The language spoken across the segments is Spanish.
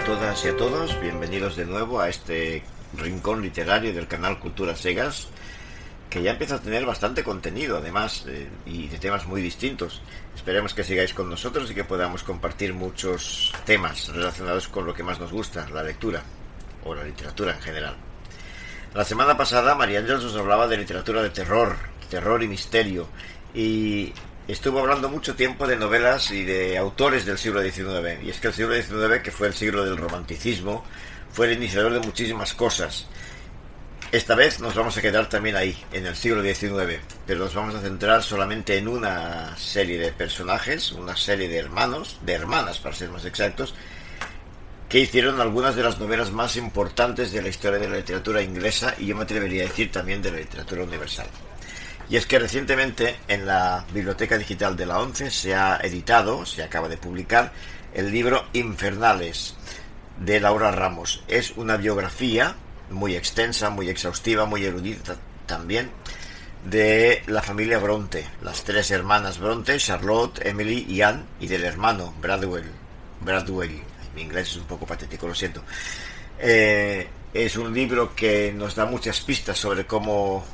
todas y a todos, bienvenidos de nuevo a este rincón literario del canal Cultura Segas, que ya empieza a tener bastante contenido además, y de temas muy distintos. Esperemos que sigáis con nosotros y que podamos compartir muchos temas relacionados con lo que más nos gusta, la lectura o la literatura en general. La semana pasada María Ángeles nos hablaba de literatura de terror y misterio, y estuvo hablando mucho tiempo de novelas y de autores del siglo XIX. Y es que el siglo XIX, que fue el siglo del romanticismo, fue el iniciador de muchísimas cosas. Esta vez nos vamos a quedar también ahí, en el siglo XIX, pero nos vamos a centrar solamente en una serie de personajes, una serie de hermanas para ser más exactos, que hicieron algunas de las novelas más importantes de la historia de la literatura inglesa, y yo me atrevería a decir también de la literatura universal. Y es que recientemente en la Biblioteca Digital de la ONCE se acaba de publicar el libro Infernales, de Laura Ramos. Es una biografía muy extensa, muy exhaustiva, muy erudita también, de la familia Bronte, las tres hermanas Bronte, Charlotte, Emily y Anne, y del hermano Bradwell. Mi inglés es un poco patético, lo siento. Es un libro que nos da muchas pistas sobre cómo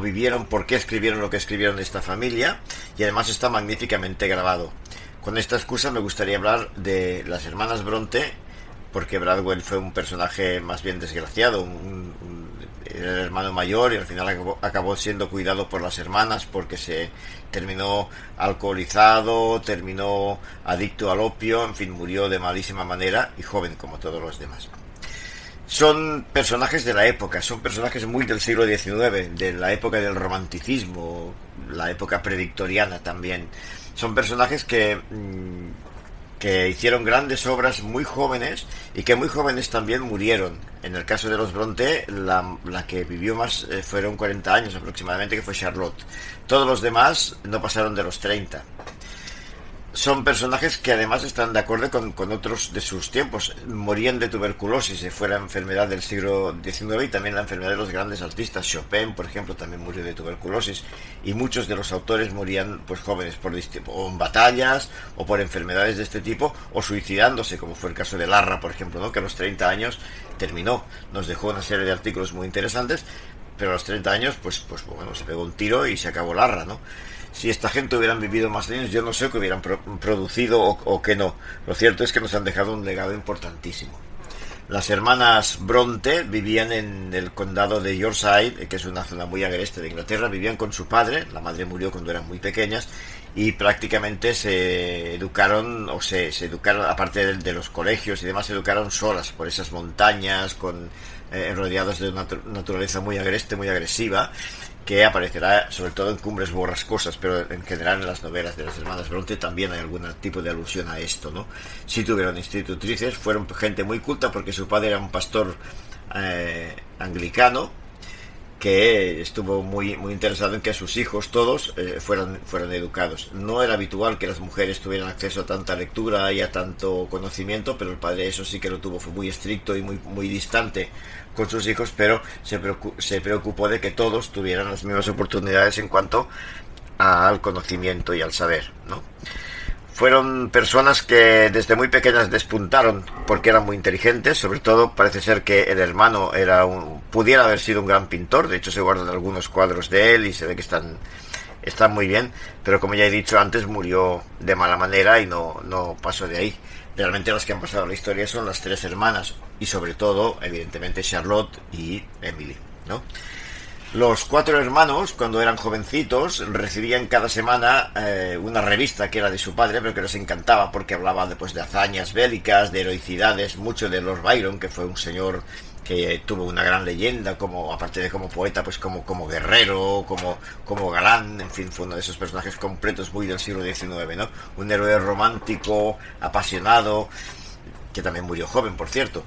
vivieron, por qué escribieron lo que escribieron de esta familia, y además está magníficamente grabado. Con esta excusa me gustaría hablar de las hermanas Bronte, porque Bradwell fue un personaje más bien desgraciado, era el hermano mayor y al final acabó siendo cuidado por las hermanas, porque se terminó alcoholizado, terminó adicto al opio, en fin, murió de malísima manera y joven como todos los demás. Son personajes de la época, son personajes muy del siglo XIX, de la época del romanticismo, la época predictoriana también. Son personajes que hicieron grandes obras muy jóvenes, y que muy jóvenes también murieron. En el caso de los Bronte, la que vivió más fueron 40 años aproximadamente, que fue Charlotte. Todos los demás no pasaron de los 30. Son personajes que además están de acuerdo con otros de sus tiempos. Morían de tuberculosis, fue la enfermedad del siglo XIX, y también la enfermedad de los grandes artistas. Chopin, por ejemplo, también murió de tuberculosis, y muchos de los autores morían pues jóvenes, o en batallas, o por enfermedades de este tipo, o suicidándose, como fue el caso de Larra, por ejemplo, ¿no? Que a los 30 años terminó. Nos dejó una serie de artículos muy interesantes, pero a los 30 años, pues bueno, se pegó un tiro y se acabó Larra, ¿no? Si esta gente hubieran vivido más años, yo no sé qué hubieran producido o qué no. Lo cierto es que nos han dejado un legado importantísimo. Las hermanas Bronte vivían en el condado de Yorkshire, que es una zona muy agreste de Inglaterra. Vivían con su padre, la madre murió cuando eran muy pequeñas, y prácticamente se educaron, aparte de los colegios y demás, se educaron solas por esas montañas, rodeados de una naturaleza muy agreste, muy agresiva, que aparecerá sobre todo en Cumbres Borrascosas, pero en general en las novelas de las hermanas Bronte también hay algún tipo de alusión a esto, ¿no? Sí tuvieron institutrices, fueron gente muy culta, porque su padre era un pastor anglicano, que estuvo muy interesado en que sus hijos todos fueran educados. No era habitual que las mujeres tuvieran acceso a tanta lectura y a tanto conocimiento, pero el padre eso sí que lo tuvo, fue muy estricto y muy distante con sus hijos, pero se preocupó de que todos tuvieran las mismas oportunidades en cuanto al conocimiento y al saber, ¿no? Fueron personas que desde muy pequeñas despuntaron porque eran muy inteligentes. Sobre todo parece ser que el hermano pudiera haber sido un gran pintor. De hecho se guardan algunos cuadros de él y se ve que están muy bien, pero como ya he dicho antes, murió de mala manera y no pasó de ahí. Realmente las que han pasado a la historia son las tres hermanas, y sobre todo evidentemente Charlotte y Emily, ¿no? Los cuatro hermanos, cuando eran jovencitos, recibían cada semana una revista que era de su padre, pero que les encantaba porque hablaba de hazañas bélicas, de heroicidades, mucho de Lord Byron, que fue un señor que tuvo una gran leyenda, aparte de como poeta, pues como guerrero, como galán, en fin, fue uno de esos personajes completos muy del siglo XIX, ¿no? Un héroe romántico, apasionado, que también murió joven, por cierto.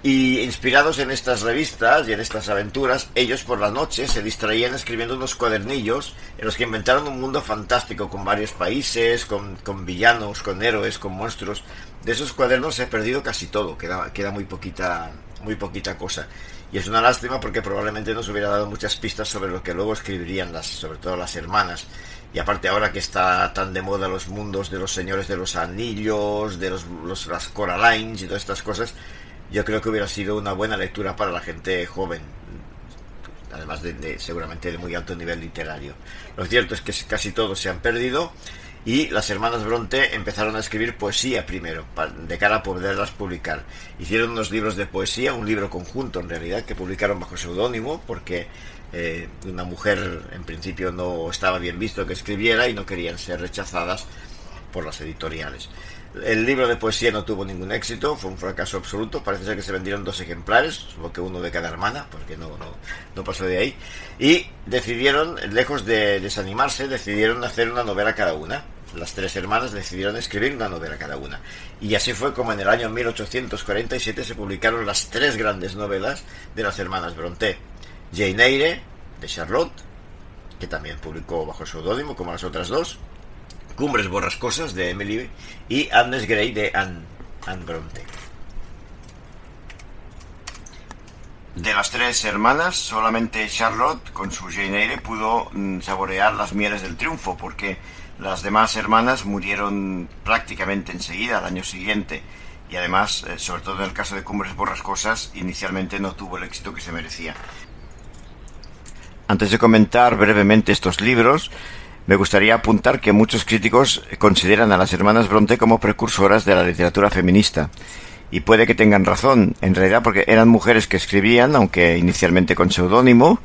Y inspirados en estas revistas y en estas aventuras, ellos por la noche se distraían escribiendo unos cuadernillos en los que inventaron un mundo fantástico, con varios países, con villanos, con héroes, con monstruos. De esos cuadernos se ha perdido casi todo, queda muy poquita cosa. Y es una lástima, porque probablemente nos hubiera dado muchas pistas sobre lo que luego escribirían sobre todo las hermanas. Y aparte ahora que está tan de moda los mundos de los señores de los anillos, de las Coralines y todas estas cosas, yo creo que hubiera sido una buena lectura para la gente joven, además seguramente de muy alto nivel literario. Lo cierto es que casi todos se han perdido, y las hermanas Bronte empezaron a escribir poesía primero, de cara a poderlas publicar. Hicieron unos libros de poesía, un libro conjunto en realidad, que publicaron bajo seudónimo, porque una mujer en principio no estaba bien visto que escribiera y no querían ser rechazadas por las editoriales. El libro de poesía no tuvo ningún éxito, fue un fracaso absoluto. Parece ser que se vendieron 2 ejemplares, supongo que uno de cada hermana, porque no pasó de ahí. Y decidieron, lejos de desanimarse, decidieron hacer una novela cada una. Las 3 hermanas decidieron escribir una novela cada una. Y así fue como en el año 1847 se publicaron las 3 grandes novelas de las hermanas Brontë. Jane Eyre, de Charlotte, que también publicó bajo seudónimo, como las otras 2. Cumbres borrascosas, de Emily, y Agnes Grey, de Anne Brontë. De las 3 hermanas, solamente Charlotte, con su Jane Eyre, pudo saborear las mieles del triunfo, porque las demás hermanas murieron prácticamente enseguida, al año siguiente. Y además, sobre todo en el caso de Cumbres borrascosas, inicialmente no tuvo el éxito que se merecía. Antes de comentar brevemente estos libros, me gustaría apuntar que muchos críticos consideran a las hermanas Brontë como precursoras de la literatura feminista. Y puede que tengan razón, en realidad, porque eran mujeres que escribían, aunque inicialmente con seudónimo,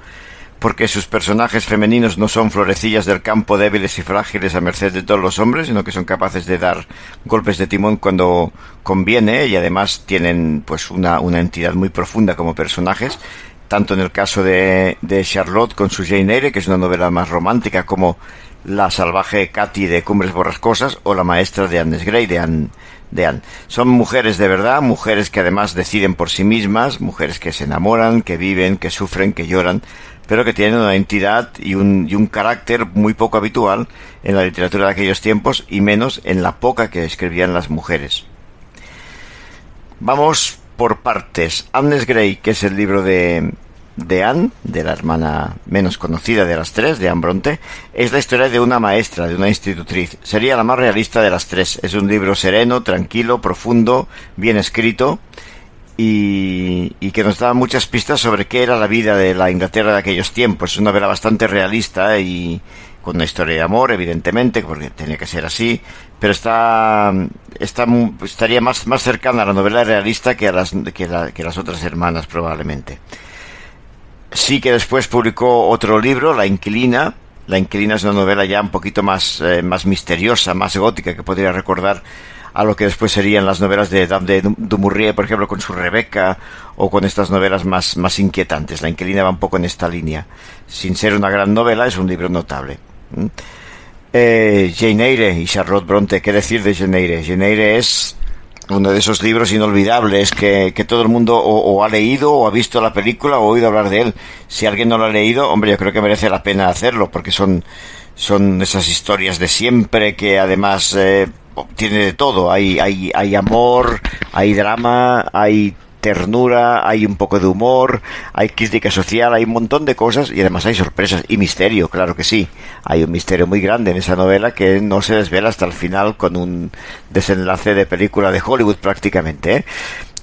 porque sus personajes femeninos no son florecillas del campo débiles y frágiles a merced de todos los hombres, sino que son capaces de dar golpes de timón cuando conviene, y además tienen pues una entidad muy profunda como personajes, tanto en el caso de Charlotte con su Jane Eyre, que es una novela más romántica, como La salvaje Katy de Cumbres borrascosas, o La maestra de Agnes Grey de Anne. Son mujeres de verdad, mujeres que además deciden por sí mismas, mujeres que se enamoran, que viven, que sufren, que lloran, pero que tienen una entidad y un carácter muy poco habitual en la literatura de aquellos tiempos, y menos en la poca que escribían las mujeres. Vamos por partes. Agnes Grey, que es el libro de Anne, de la hermana menos conocida de las 3, de Anne Brontë, es la historia de una maestra, de una institutriz. Sería la más realista de las 3. Es un libro sereno, tranquilo, profundo, bien escrito, y que nos da muchas pistas sobre qué era la vida de la Inglaterra de aquellos tiempos. Es una novela bastante realista y con una historia de amor, evidentemente, porque tenía que ser así, pero estaría más cercana a la novela realista que a las otras hermanas, probablemente. Sí que después publicó otro libro, La inquilina. La inquilina es una novela ya un poquito más misteriosa, más gótica, que podría recordar a lo que después serían las novelas de Dame du Maurier, por ejemplo, con su Rebeca, o con estas novelas más inquietantes. La inquilina va un poco en esta línea. Sin ser una gran novela, es un libro notable. Jane Eyre y Charlotte Brontë, ¿qué decir de Jane Eyre? Jane Eyre es uno de esos libros inolvidables que todo el mundo o ha leído, o ha visto la película, o ha oído hablar de él. Si alguien no lo ha leído, hombre, yo creo que merece la pena hacerlo, porque son esas historias de siempre, que además tiene de todo. Hay amor, hay drama, hay ternura, hay un poco de humor, hay crítica social, hay un montón de cosas, y además hay sorpresas y misterio, claro que sí. Hay un misterio muy grande en esa novela que no se desvela hasta el final, con un desenlace de película de Hollywood prácticamente, ¿eh?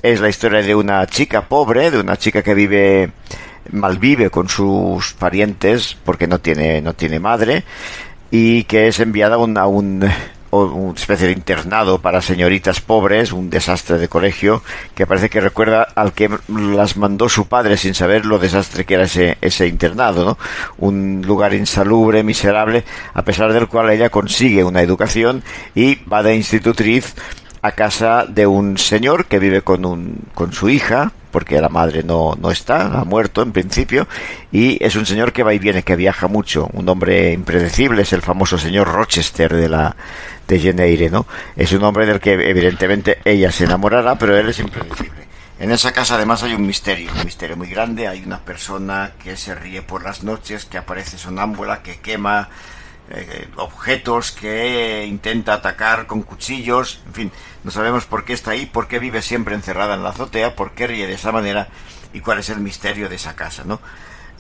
Es la historia de una chica pobre, de una chica que malvive con sus parientes porque no tiene madre, y que es enviada a una especie de internado para señoritas pobres, un desastre de colegio que parece que recuerda al que las mandó su padre, sin saber lo desastre que era ese internado, ¿no? Un lugar insalubre, miserable, a pesar del cual ella consigue una educación y va de institutriz a casa de un señor que vive con su hija, porque la madre no está, ha muerto en principio, y es un señor que va y viene, que viaja mucho, un hombre impredecible. Es el famoso señor Rochester de Jane Eyre, ¿no? Es un hombre del que evidentemente ella se enamorará, pero él es impredecible. En esa casa además hay un misterio muy grande. Hay una persona que se ríe por las noches, que aparece sonámbula, que quema objetos, que intenta atacar con cuchillos, en fin, no sabemos por qué está ahí, por qué vive siempre encerrada en la azotea, por qué ríe de esa manera, y cuál es el misterio de esa casa, ¿no?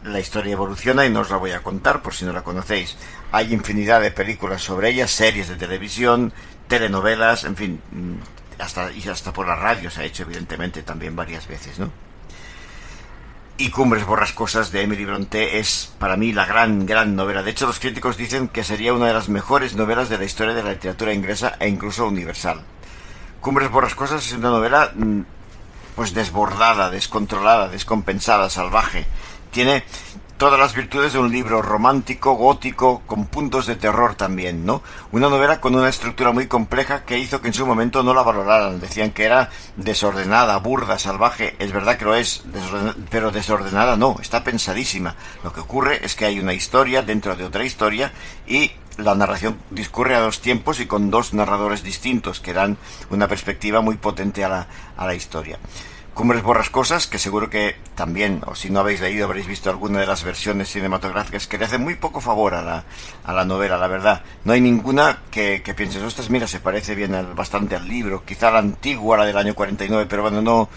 la historia evoluciona y no os la voy a contar por si no la conocéis. Hay infinidad de películas sobre ella, series de televisión, telenovelas, en fin, hasta por la radio se ha hecho evidentemente también varias veces, ¿no? Y Cumbres borrascosas de Emily Brontë es para mí la gran novela. De hecho, los críticos dicen que sería una de las mejores novelas de la historia de la literatura inglesa e incluso universal. Cumbres borrascosas es una novela pues desbordada, descontrolada, descompensada, salvaje. Tiene todas las virtudes de un libro romántico, gótico, con puntos de terror también, ¿no? Una novela con una estructura muy compleja que hizo que en su momento no la valoraran. Decían que era desordenada, burda, salvaje. Es verdad que lo es, pero desordenada no, está pensadísima. Lo que ocurre es que hay una historia dentro de otra historia y la narración discurre a dos tiempos y con dos narradores distintos que dan una perspectiva muy potente a la historia. Cumbres borrascosas, que seguro que también, o si no habéis leído, habréis visto alguna de las versiones cinematográficas, que le hacen muy poco favor a la novela, la verdad. No hay ninguna que pienses, ostras, mira, se parece bien bastante al libro, quizá la antigua, la del año 49, pero bueno, no.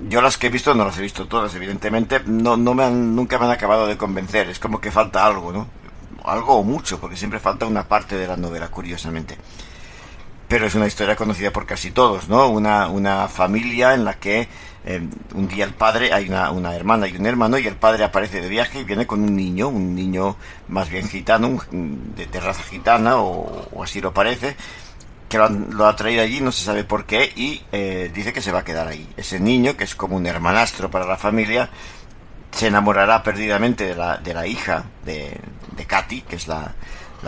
Yo las que he visto, no las he visto todas, evidentemente, nunca me han acabado de convencer. Es como que falta algo, ¿no? Algo o mucho, porque siempre falta una parte de la novela, curiosamente. Pero es una historia conocida por casi todos, ¿no? Una familia en la que un día el padre, hay una hermana y un hermano, y el padre aparece de viaje y viene con un niño más bien gitano, de raza gitana, o así lo parece, que lo ha traído allí, no se sabe por qué, y dice que se va a quedar ahí. Ese niño, que es como un hermanastro para la familia, se enamorará perdidamente de la hija de Katy, que es la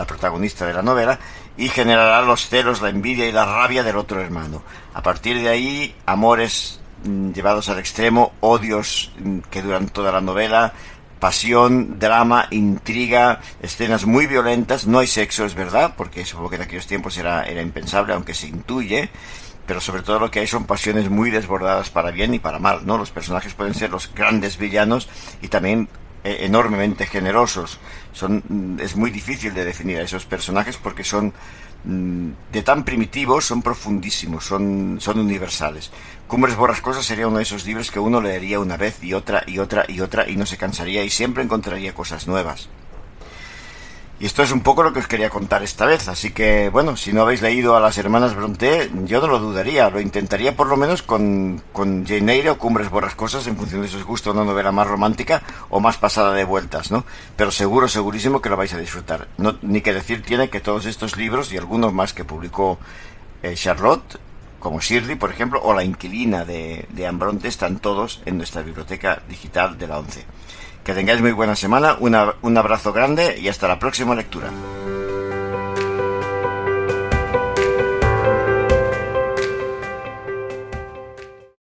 protagonista de la novela, y generará los celos, la envidia y la rabia del otro hermano. A partir de ahí, amores llevados al extremo, odios que duran toda la novela, pasión, drama, intriga, escenas muy violentas. No hay sexo, es verdad, porque supongo que en aquellos tiempos era impensable, aunque se intuye, pero sobre todo lo que hay son pasiones muy desbordadas para bien y para mal, ¿no? Los personajes pueden ser los grandes villanos y también enormemente generosos. Es muy difícil de definir a esos personajes porque son de tan primitivos, son profundísimos, son universales. Cumbres borrascosas sería uno de esos libros que uno leería una vez y otra y no se cansaría y siempre encontraría cosas nuevas. Y esto es un poco lo que os quería contar esta vez, así que, bueno, si no habéis leído a las hermanas Brontë, yo no lo dudaría, lo intentaría por lo menos con Jane Eyre o Cumbres borrascosas, en función de si os gusta una novela más romántica o más pasada de vueltas, ¿no? Pero segurísimo que lo vais a disfrutar. No, ni que decir tiene que todos estos libros y algunos más que publicó Charlotte, como Shirley, por ejemplo, o La inquilina de Anne Brontë, están todos en nuestra biblioteca digital de la ONCE. Que tengáis muy buena semana, un abrazo grande y hasta la próxima lectura.